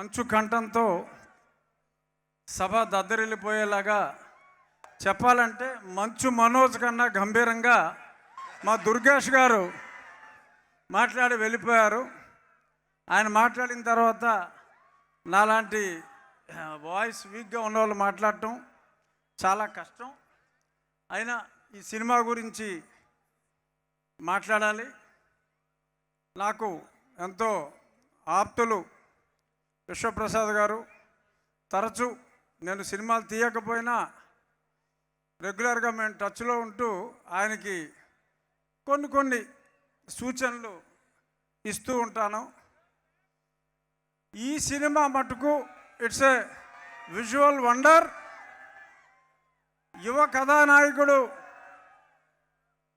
మంచు కంఠంతో సభ దద్దరిల్లిపోయేలాగా చెప్పాలంటే మంచు మనోజ్ కన్నా గంభీరంగా మా దుర్గేష్ గారు మాట్లాడి వెళ్ళిపోయారు. ఆయన మాట్లాడిన తర్వాత నాలాంటి వాయిస్ వీక్గా ఉన్నవాళ్ళు మాట్లాడటం చాలా కష్టం. అయినా ఈ సినిమా గురించి మాట్లాడాలి. నాకు ఎంతో ఆప్తులు విశ్వప్రసాద్ గారు. తరచూ నేను సినిమాలు తీయకపోయినా రెగ్యులర్గా మేము టచ్లో ఉంటూ ఆయనకి కొన్ని సూచనలు ఇస్తూ ఉంటాను. ఈ సినిమా మటుకు ఇట్స్ ఏ విజువల్ వండర్. యువ కథానాయకుడు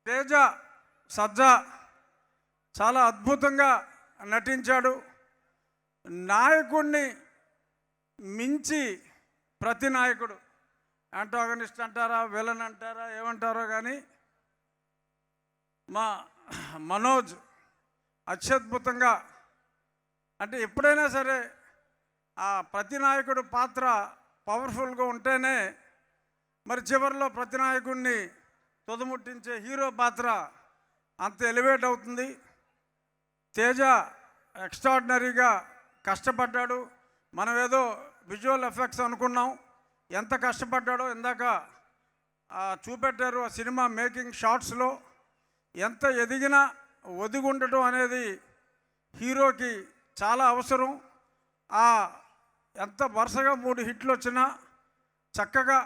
తేజ సజ్జా చాలా అద్భుతంగా నటించాడు. నాయకుడిని మించి ప్రతి నాయకుడు, యాంటాగనిస్ట్ అంటారా, విలన్ అంటారా, ఏమంటారో కానీ మా మనోజ్ అత్యద్భుతంగా, అంటే ఎప్పుడైనా సరే ఆ ప్రతి నాయకుడు పాత్ర పవర్ఫుల్గా ఉంటేనే మరి చివరిలో ప్రతి నాయకుడిని తుదముట్టించే హీరో పాత్ర అంత ఎలివేట్ అవుతుంది. తేజ ఎక్స్ట్రాడినరీగా కష్టపడ్డాడు. మనం ఏదో విజువల్ ఎఫెక్ట్స్ అనుకున్నాం, ఎంత కష్టపడ్డాడో ఇందాక చూపెట్టారు ఆ సినిమా మేకింగ్ షాట్స్లో. ఎంత ఎదిగినా ఒదిగి ఉండటం అనేది హీరోకి చాలా అవసరం. ఎంత వరుసగా 3 హిట్లు వచ్చినా చక్కగా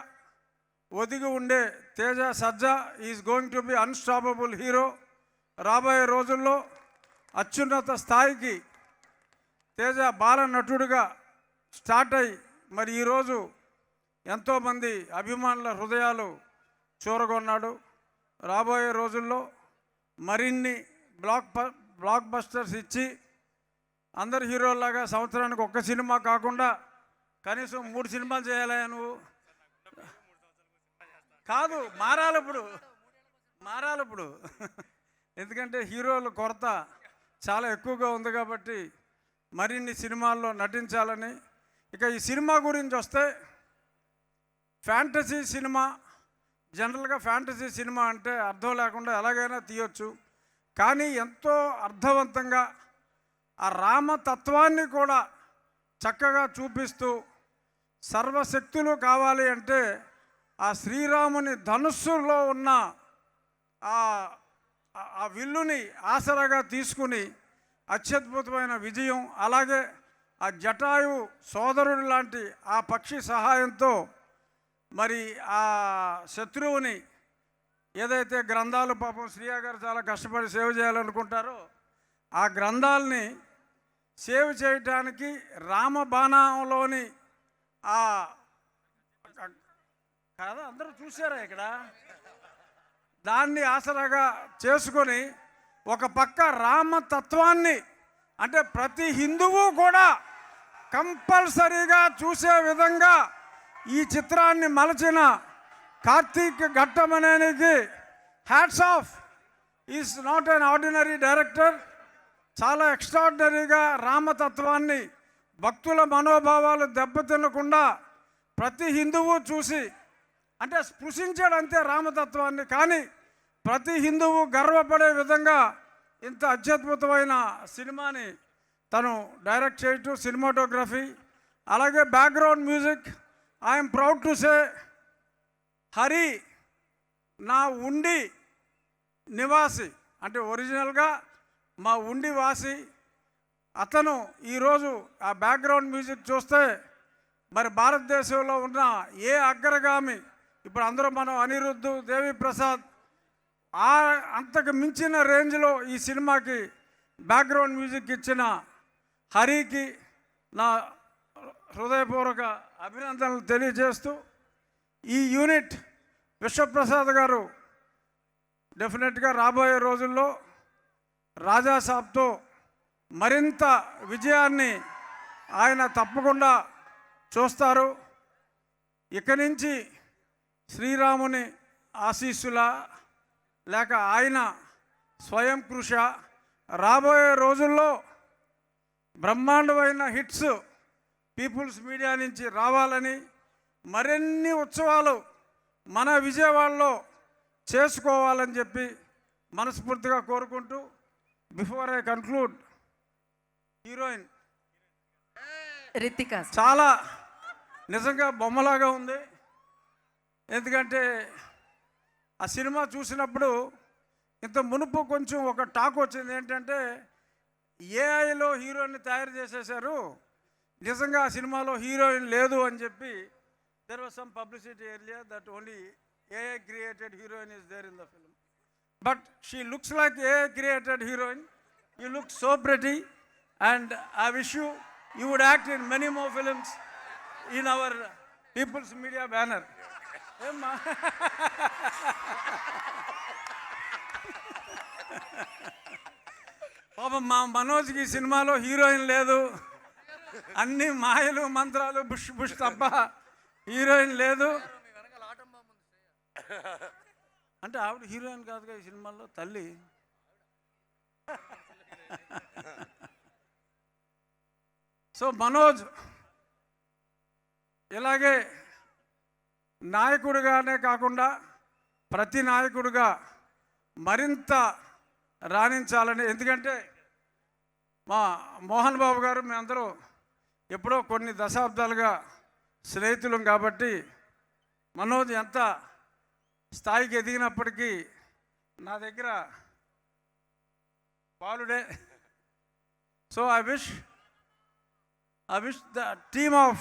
ఒదిగి ఉండే Teja Sajja is going to be unstoppable hero. రాబోయే రోజుల్లో అత్యున్నత స్థాయికి తేజ బాల నటుడిగా స్టార్ట్ అయ్యి మరి ఈరోజు ఎంతోమంది అభిమానుల హృదయాలు చూరగొన్నాడు. రాబోయే రోజుల్లో మరిన్ని బ్లాక్ బస్టర్స్ ఇచ్చి అందరు హీరోల్లాగా సంవత్సరానికి 1 సినిమా కాకుండా కనీసం 3 సినిమాలు చేయాలి. నువ్వు కాదు, మారాలి ఇప్పుడు ఎందుకంటే హీరోల కొరత చాలా ఎక్కువగా ఉంది కాబట్టి మరిన్ని సినిమాల్లో నటించాలని. ఇక ఈ సినిమా గురించి వస్తే, ఫ్యాంటసీ సినిమా, జనరల్గా ఫ్యాంటసీ సినిమా అంటే అర్థం లేకుండా ఎలాగైనా తీయొచ్చు. కానీ ఎంతో అర్థవంతంగా ఆ రామతత్వాన్ని కూడా చక్కగా చూపిస్తూ, సర్వశక్తులు కావాలి అంటే ఆ శ్రీరాముని ధనుస్సులో ఉన్న ఆ విల్లుని ఆసరాగా తీసుకుని అత్యద్భుతమైన విజయం, అలాగే ఆ జటాయు సోదరుడు లాంటి ఆ పక్షి సహాయంతో మరి ఆ శత్రువుని ఏదైతే గ్రంథాలు పాపం శ్రీయా గారు చాలా కష్టపడి సేవ్ చేయాలనుకుంటారో ఆ గ్రంథాలని సేవ్ చేయటానికి రామబాణంలోని కదా అందరూ చూసారా ఇక్కడ, దాన్ని ఆసరాగా చేసుకొని ఒక పక్క రామతత్వాన్ని, అంటే ప్రతి హిందువు కూడా కంపల్సరీగా చూసే విధంగా ఈ చిత్రాన్ని మలచిన కార్తీక్ ఘట్టమనేనికి hats off. Is not an ordinary director. చాలా ఎక్స్ట్రాడినరీగా రామతత్వాన్ని, భక్తుల మనోభావాలు దెబ్బతినకుండా ప్రతి హిందువు చూసి, అంటే స్పృశించాడు అంతే రామతత్వాన్ని, కానీ ప్రతి హిందువు గర్వపడే విధంగా ఇంత అత్యద్భుతమైన సినిమాని తను డైరెక్ట్ చేయటం, సినిమాటోగ్రఫీ, అలాగే background music. I'm proud to say Hari నా ఉండి నివాసి, అంటే ఒరిజినల్గా మా ఉండి వాసి అతను. ఈరోజు ఆ బ్యాక్గ్రౌండ్ మ్యూజిక్ చూస్తే మరి భారతదేశంలో ఉన్న ఏ అగ్రగామి, ఇప్పుడు అందరూ మనం అనిరుద్ధ్, దేవి ప్రసాద్, అంతకు మించిన రేంజ్లో ఈ సినిమాకి బ్యాక్గ్రౌండ్ మ్యూజిక్ ఇచ్చిన హరికి నా హృదయపూర్వక అభినందనలు తెలియజేస్తూ, ఈ యూనిట్ విశ్వప్రసాద్ గారు డెఫినెట్గా రాబోయే రోజుల్లో రాజాసాబ్తో మరింత విజయాన్ని ఆయన తప్పకుండా చూస్తారు. ఇక నుంచి శ్రీరాముని ఆశీస్సుల లేక ఆయన స్వయం కృష రాబోయే రోజుల్లో బ్రహ్మాండమైన హిట్స్ పీపుల్స్ మీడియా నుంచి రావాలని, మరిన్ని ఉత్సవాలు మన విజయవాడలో చేసుకోవాలని చెప్పి మనస్ఫూర్తిగా కోరుకుంటూ, before I conclude, heroine Ritika చాలా నిజంగా బొమ్మలాగా ఉంది. ఎందుకంటే ఆ సినిమా చూసినప్పుడు ఇంత మునుపు కొంచెం ఒక టాక్ వచ్చింది ఏంటంటే ఏఐలో హీరోయిన్ని తయారు చేసేశారు, నిజంగా ఆ సినిమాలో హీరోయిన్ లేదు అని చెప్పి. There was some publicity earlier that only AI created heroine is there in the film. But she looks like AI created heroine. You look so pretty and I wish you would act in many more films in our People's Media banner. పాపం మా మనోజ్కి సినిమాలో heroine లేదు, అన్ని మాయలు మంత్రాలు bush bush తప్ప heroine లేదు. అంటే ఆవిడ హీరోయిన్ కాదుగా ఈ సినిమాలో, తల్లి. సో మనోజ్ ఇలాగే నాయకుడిగానే కాకుండా ప్రతి నాయకుడిగా మరింత రాణించాలని. ఎందుకంటే మా మోహన్ బాబు గారు మేమందరూ ఎప్పుడో కొన్ని దశాబ్దాలుగా స్నేహితులం కాబట్టి మనోజ్ ఎంత స్థాయికి ఎదిగినప్పటికీ నా దగ్గర బాలుడే. So I wish the team of